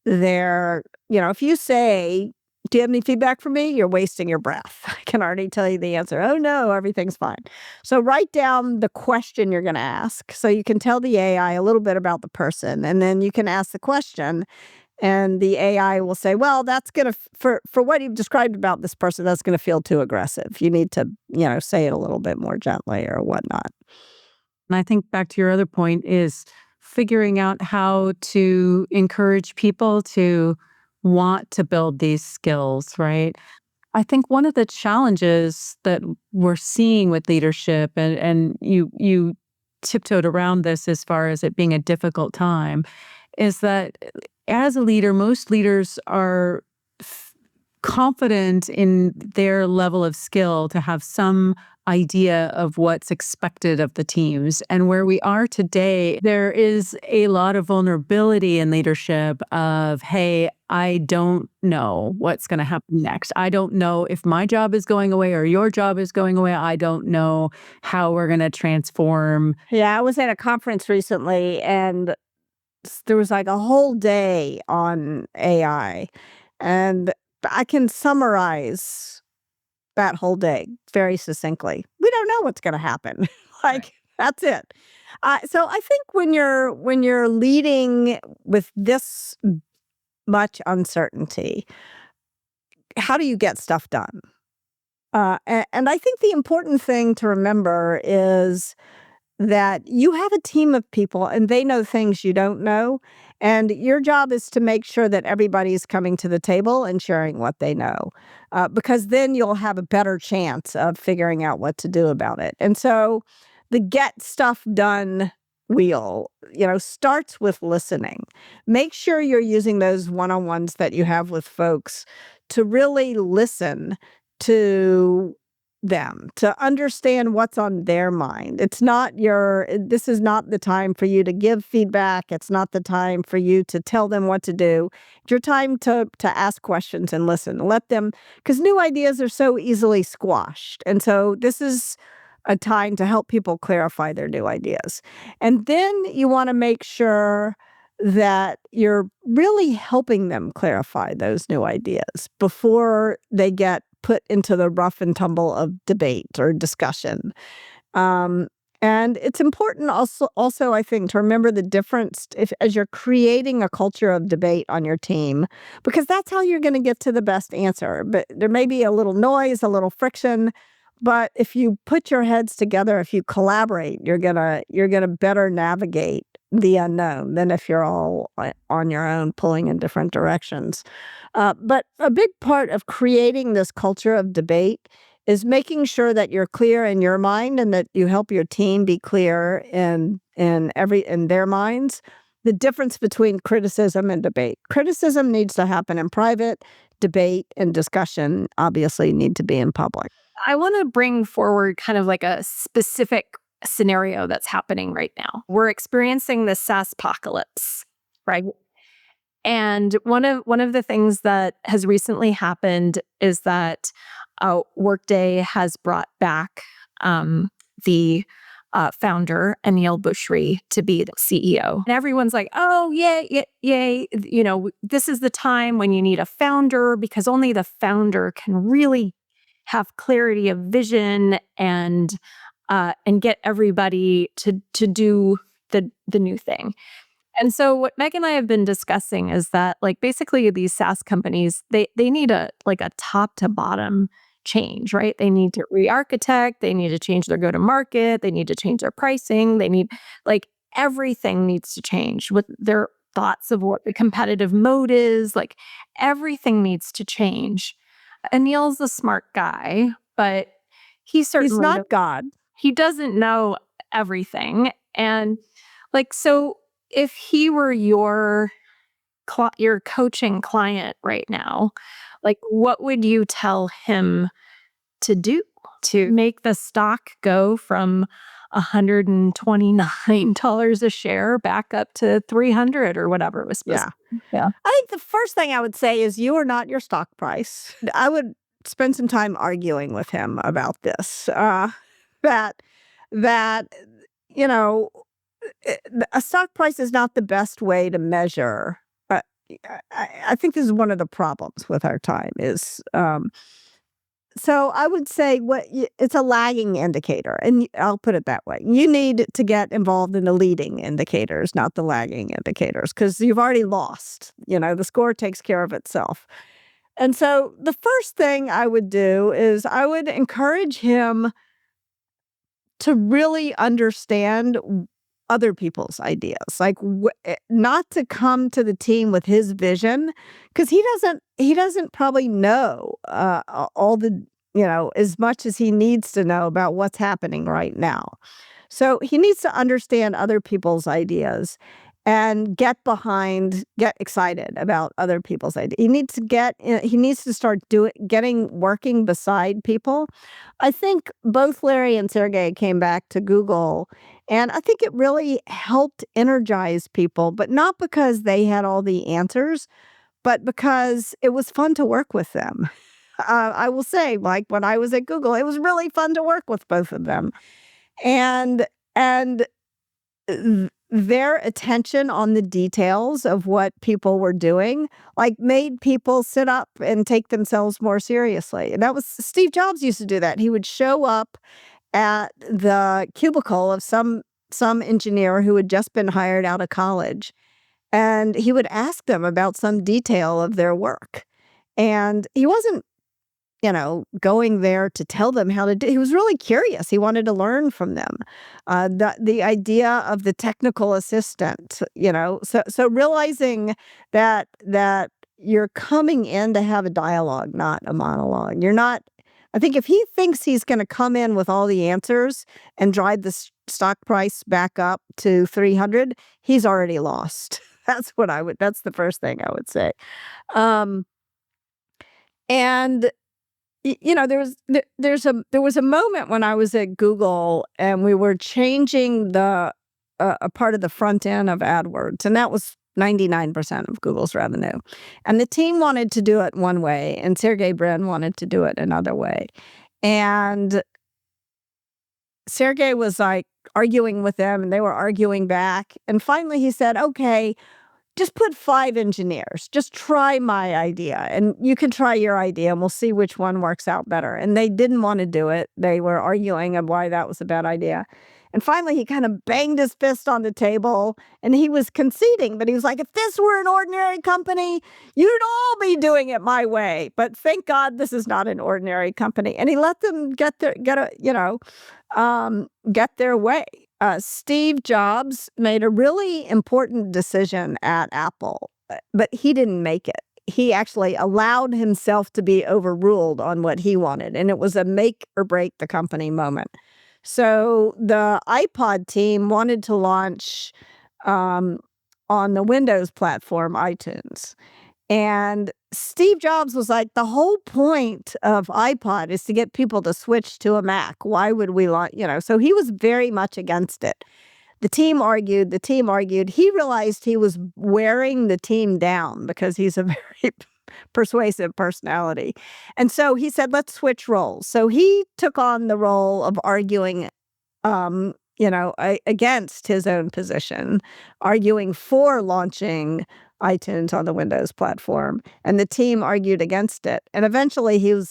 if you say, do you have any feedback for me? You're wasting your breath. I can already tell you the answer. Oh, no, everything's fine. So write down the question you're going to ask so you can tell the AI a little bit about the person. And then you can ask the question, And the AI will say, well, that's going to, for what you've described about this person, that's going to feel too aggressive. You need to, say it a little bit more gently or whatnot. And I think back to your other point is figuring out how to encourage people to want to build these skills, right? I think one of the challenges that we're seeing with leadership, and you tiptoed around this as far as it being a difficult time, is that as a leader, most leaders are confident in their level of skill to have some idea of what's expected of the teams. And where we are today, there is a lot of vulnerability in leadership of, hey, I don't know what's going to happen next. I don't know if my job is going away or your job is going away. I don't know how we're going to transform. Yeah, I was at a conference recently and there was like a whole day on AI. And I can summarize that whole day very succinctly. We don't know what's going to happen. That's it. So I think when you're leading with this much uncertainty, how do you get stuff done? And I think the important thing to remember is that you have a team of people and they know things you don't know. And your job is to make sure that everybody's coming to the table and sharing what they know, because then you'll have a better chance of figuring out what to do about it. And so the get stuff done wheel, starts with listening. Make sure you're using those one-on-ones that you have with folks to really listen to them, to understand what's on their mind. This is not the time for you to give feedback. It's not the time for you to tell them what to do. It's your time to ask questions and listen. Let them, because new ideas are so easily squashed. And so this is a time to help people clarify their new ideas. And then you want to make sure that you're really helping them clarify those new ideas before they get put into the rough and tumble of debate or discussion. And it's important also, I think, to remember the difference as you're creating a culture of debate on your team, because that's how you're going to get to the best answer. But there may be a little noise, a little friction, but if you put your heads together, if you collaborate, you're gonna better navigate the unknown than if you're all on your own pulling in different directions. But a big part of creating this culture of debate is making sure that you're clear in your mind and that you help your team be clear in their minds. The difference between criticism and debate. Criticism needs to happen in private. Debate and discussion obviously need to be in public. I want to bring forward kind of like a specific scenario that's happening right now. We're experiencing this SaaSpocalypse, right? And one of the things that has recently happened is that Workday has brought back the founder, Anil Bushri, to be the CEO. And everyone's like, oh, yay, yay. This is the time when you need a founder because only the founder can really have clarity of vision and get everybody to do the new thing. And so what Meg and I have been discussing is that basically these SaaS companies, they need a top to bottom change, right? They need to re-architect, they need to change their go-to-market, they need to change their pricing, they need everything needs to change with their thoughts of what the competitive mode is, everything needs to change. Anil's a smart guy, but he's not God. He doesn't know everything. And so if he were your coaching client right now, what would you tell him to do to make the stock go from $129 a share back up to $300 or whatever it was supposed to be? Yeah. I think the first thing I would say is you are not your stock price. I would spend some time arguing with him about this. That a stock price is not the best way to measure. I think this is one of the problems with our time is so I would say it's a lagging indicator, and I'll put it that way. You need to get involved in the leading indicators, not the lagging indicators, because you've already lost. The score takes care of itself. And so the first thing I would do is I would encourage him to really understand other people's ideas, like not to come to the team with his vision, because he doesn't probably know all the as much as he needs to know about what's happening right now. So he needs to understand other people's ideas and get excited about other people's ideas. He needs to start working beside people. I think both Larry and Sergey came back to Google, and I think it really helped energize people, but not because they had all the answers, but because it was fun to work with them. I will say, like when I was at Google, it was really fun to work with both of them. And their attention on the details of what people were doing, like made people sit up and take themselves more seriously. And that was Steve Jobs used to do that. He would show up at the cubicle of some engineer who had just been hired out of college, and he would ask them about some detail of their work. And he wasn't going there to tell them how to do. He was really curious. He wanted to learn from them. The idea of the technical assistant, so realizing that you're coming in to have a dialogue, not a monologue. You're not. I think if he thinks he's going to come in with all the answers and drive the stock price back up to 300, he's already lost. That's the first thing I would say. And there was a moment when I was at Google and we were changing a part of the front end of AdWords, and that was 99% of Google's revenue. And the team wanted to do it one way, and Sergey Brin wanted to do it another way. And Sergey was like arguing with them, and they were arguing back. And finally he said, okay, just put 5 engineers. Just try my idea, and you can try your idea, and we'll see which one works out better. And they didn't want to do it. They were arguing of why that was a bad idea. And finally, he kind of banged his fist on the table, and he was conceding, but he was like, if this were an ordinary company, you'd all be doing it my way. But thank God this is not an ordinary company. And he let them get their way. Steve Jobs made a really important decision at Apple, but he didn't make it. He actually allowed himself to be overruled on what he wanted, and it was a make or break the company moment. So the iPod team wanted to launch on the Windows platform, iTunes. And Steve Jobs was like, the whole point of iPod is to get people to switch to a Mac. Why would we launch, So he was very much against it. The team argued. He realized he was wearing the team down because he's a very persuasive personality. And so he said, let's switch roles. So he took on the role of arguing, against his own position, arguing for launching iTunes on the Windows platform. And the team argued against it. And eventually he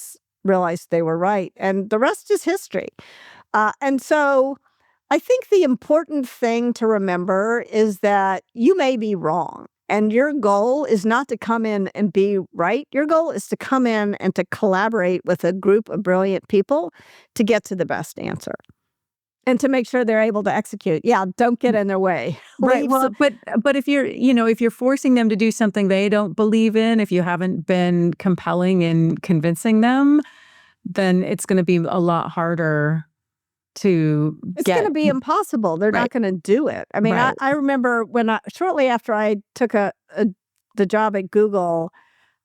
realized they were right. And the rest is history. And so I think the important thing to remember is that you may be wrong. And your goal is not to come in and be right. Your goal is to come in and to collaborate with a group of brilliant people to get to the best answer and to make sure they're able to execute. Yeah, don't get in their way. Right. Well, but if you're forcing them to do something they don't believe in, if you haven't been compelling in convincing them, then it's going to be a lot harder to It's going to be impossible. They're not going to do it. I mean, I remember when shortly after I took the job at Google,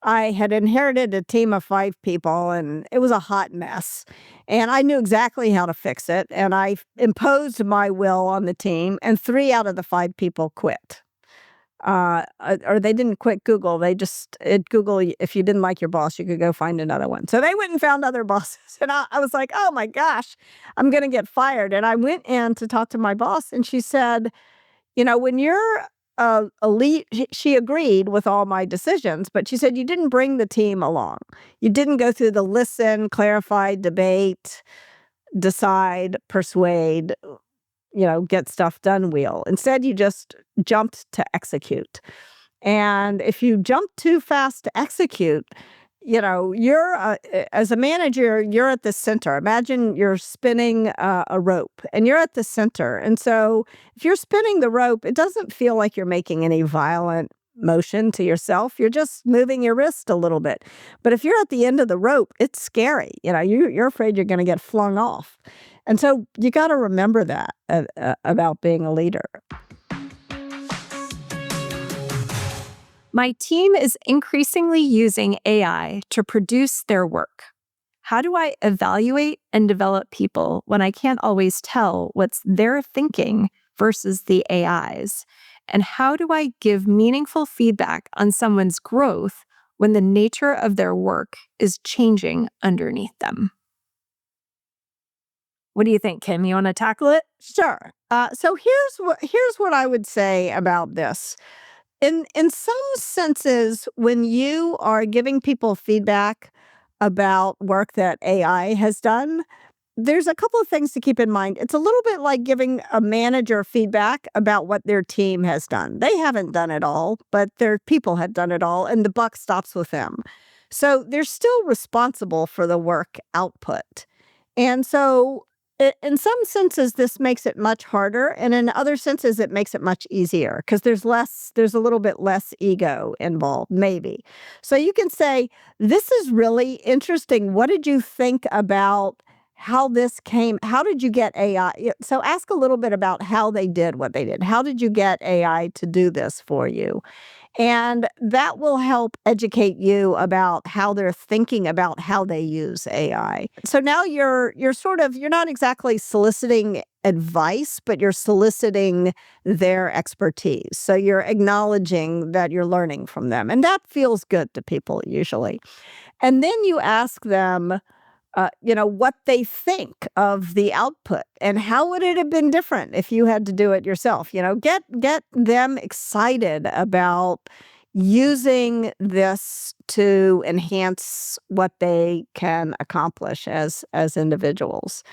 I had inherited a team of 5 people, and it was a hot mess. And I knew exactly how to fix it. And I imposed my will on the team, and 3 out of the 5 people quit. Or they didn't quit Google. They just, at Google, if you didn't like your boss, you could go find another one. So they went and found other bosses. And I was like, oh my gosh, I'm going to get fired. And I went in to talk to my boss, and she said, when you're she agreed with all my decisions, but she said, you didn't bring the team along. You didn't go through the listen, clarify, debate, decide, persuade, get stuff done wheel. Instead, you just jumped to execute. And if you jump too fast to execute, you're as a manager, you're at the center. Imagine you're spinning a rope and you're at the center. And so if you're spinning the rope, it doesn't feel like you're making any violent motion to yourself. You're just moving your wrist a little bit. But if you're at the end of the rope, it's scary. You're afraid you're going to get flung off. And so you got to remember that about being a leader. My team is increasingly using AI to produce their work. How do I evaluate and develop people when I can't always tell what's their thinking versus the AI's? And how do I give meaningful feedback on someone's growth when the nature of their work is changing underneath them? What do you think, Kim? You want to tackle it? Sure. So here's what I would say about this. In some senses, when you are giving people feedback about work that AI has done, there's a couple of things to keep in mind. It's a little bit like giving a manager feedback about what their team has done. They haven't done it all, but their people have done it all, and the buck stops with them. So they're still responsible for the work output. And so in some senses, this makes it much harder. And in other senses, it makes it much easier because there's a little bit less ego involved, maybe. So you can say, this is really interesting. What did you think about how did you get AI? So ask a little bit about how they did what they did. How did you get AI to do this for you? And that will help educate you about how they're thinking about how they use AI. So now you're not exactly soliciting advice, but you're soliciting their expertise. So you're acknowledging that you're learning from them. And that feels good to people usually. And then you ask them, what they think of the output and how would it have been different if you had to do it yourself. Get them excited about using this to enhance what they can accomplish as individuals.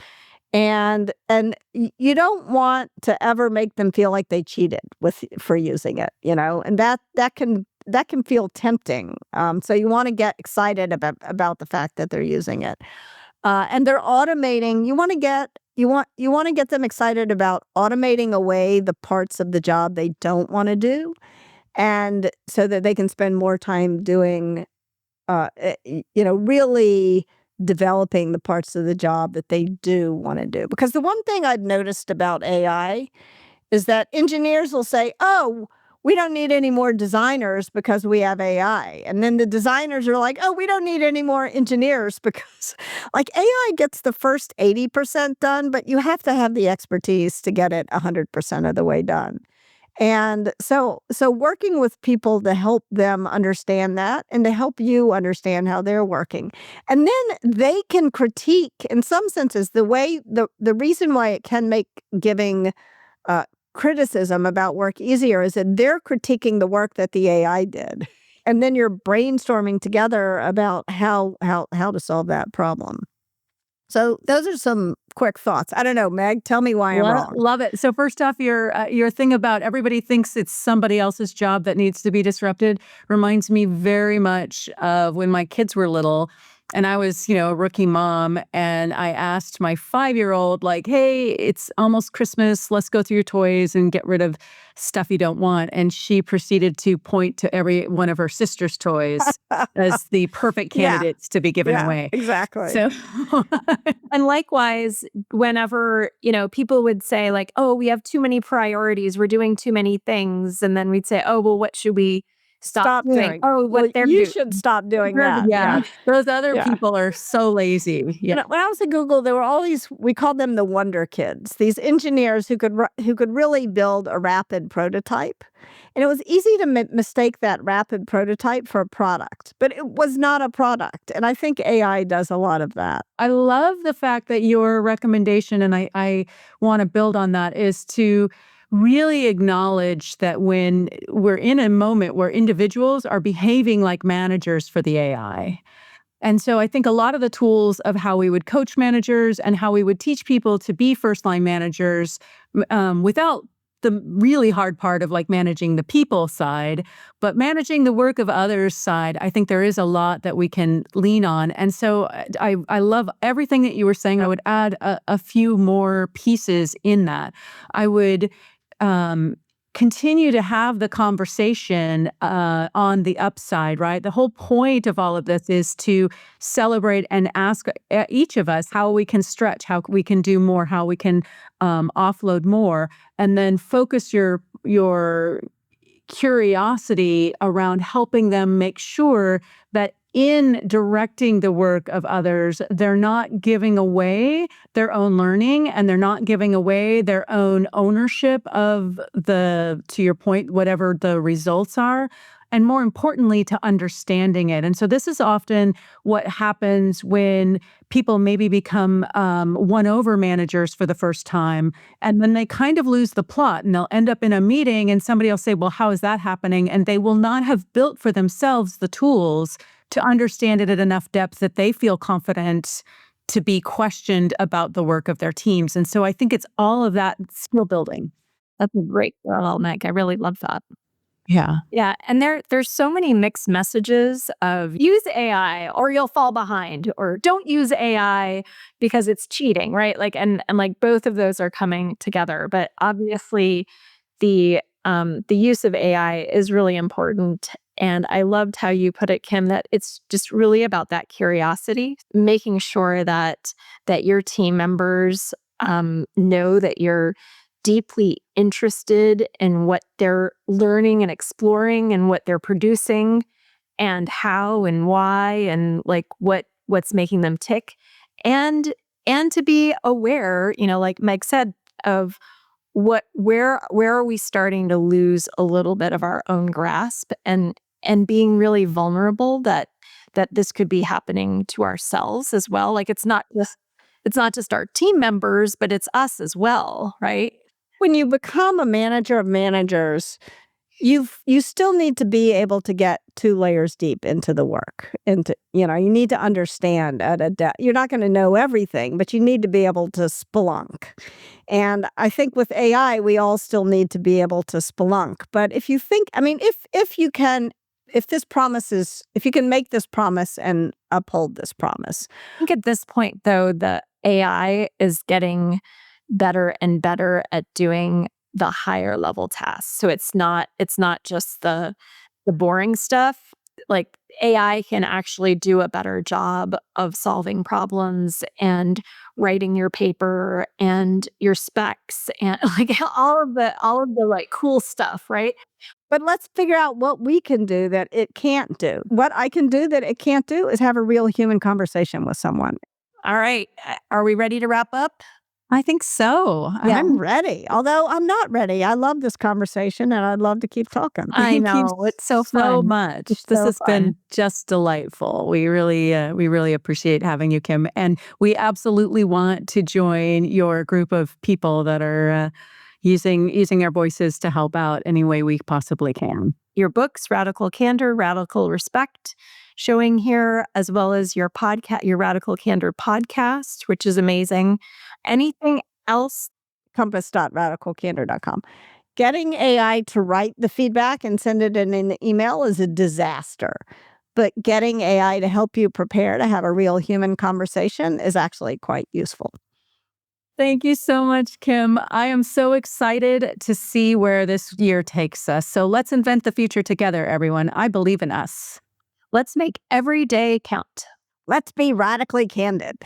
And you don't want to ever make them feel like they cheated for using it, and that can feel tempting. So you want to get excited about the fact that they're using it. And they're automating. You want to get them excited about automating away the parts of the job they don't want to do, and so that they can spend more time doing, really developing the parts of the job that they do want to do. Because the one thing I've noticed about AI is that engineers will say, "Oh, we don't need any more designers because we have AI." And then the designers are like, "Oh, we don't need any more engineers because AI gets the first 80% done, but you have to have the expertise to get it 100% of the way done." And so working with people to help them understand that and to help you understand how they're working. And then they can critique, in some senses, the reason why it can make giving criticism about work easier is that they're critiquing the work that the AI did. And then you're brainstorming together about how to solve that problem. So those are some quick thoughts. I don't know, Meg, tell me why I'm wrong. Love it. So first off, your thing about everybody thinks it's somebody else's job that needs to be disrupted reminds me very much of when my kids were little. And I was, a rookie mom, and I asked my 5-year-old, hey, it's almost Christmas. Let's go through your toys and get rid of stuff you don't want. And she proceeded to point to every one of her sister's toys as the perfect candidates to be given away. Exactly. So, and likewise, whenever, people would say "Oh, we have too many priorities. We're doing too many things." And then we'd say, "Oh, well, what should we stop doing?" Oh, what they're you doing. should stop doing that. Yeah. Those other people are so lazy. Yeah. When I was at Google, there were all these, we called them the wonder kids, these engineers who could really build a rapid prototype. And it was easy to mistake that rapid prototype for a product, but it was not a product. And I think AI does a lot of that. I love the fact that your recommendation, and I want to build on that, is to really acknowledge that when we're in a moment where individuals are behaving like managers for the AI. And so I think a lot of the tools of how we would coach managers and how we would teach people to be first-line managers without the really hard part of like managing the people side, but managing the work of others side, I think there is a lot that we can lean on. And so I love everything that you were saying. I would add a few more pieces in that. I would continue to have the conversation on the upside, right? The whole point of all of this is to celebrate and ask each of us how we can stretch, how we can do more, how we can offload more, and then focus your curiosity around helping them make sure that in directing the work of others, they're not giving away their own learning and they're not giving away their own ownership of to your point, whatever the results are. And more importantly, to understanding it. And so this is often what happens when people maybe become won-over managers for the first time, and then they kind of lose the plot, and they'll end up in a meeting, and somebody will say, well, how is that happening? And they will not have built for themselves the tools to understand it at enough depth that they feel confident to be questioned about the work of their teams. And so I think it's all of that skill building. That's a great parallel, Meg. I really love that. Yeah. Yeah. And there's so many mixed messages of use AI or you'll fall behind, or don't use AI because it's cheating, right? Like, and like both of those are coming together. But obviously the use of AI is really important. And I loved how you put it, Kim, that it's just really about that curiosity, making sure that your team members know that you're deeply interested in what they're learning and exploring and what they're producing and how and why and like what's making them tick, and to be aware, like Meg said, of where are we starting to lose a little bit of our own grasp, and being really vulnerable that this could be happening to ourselves as well. Like it's not just our team members, but it's us as well, right? When you become a manager of managers, you still need to be able to get 2 layers deep into the work. You need to understand at a depth. You're not going to know everything, but you need to be able to spelunk. And I think with AI, we all still need to be able to spelunk. But if you think, if you can make this promise and uphold this promise. I think at this point, though, the AI is getting better and better at doing the higher level tasks. So it's not just the boring stuff. Like AI can actually do a better job of solving problems and writing your paper and your specs and like all of the like cool stuff, right? But let's figure out what we can do that it can't do. What I can do that it can't do is have a real human conversation with someone. All right. Are we ready to wrap up? I think so. Yeah. I'm ready, although I'm not ready. I love this conversation and I'd love to keep talking. I know. It's so fun. Much. This has been just delightful. We really appreciate having you, Kim. And we absolutely want to join your group of people that are using our voices to help out any way we possibly can. Your books, Radical Candor, Radical Respect, showing here, as well as your podcast, your Radical Candor podcast, which is amazing. Anything else? compass.radicalcandor.com. Getting AI to write the feedback and send it in an email is a disaster. But getting AI to help you prepare to have a real human conversation is actually quite useful. Thank you so much, Kim. I am so excited to see where this year takes us. So let's invent the future together, everyone. I believe in us. Let's make every day count. Let's be radically candid.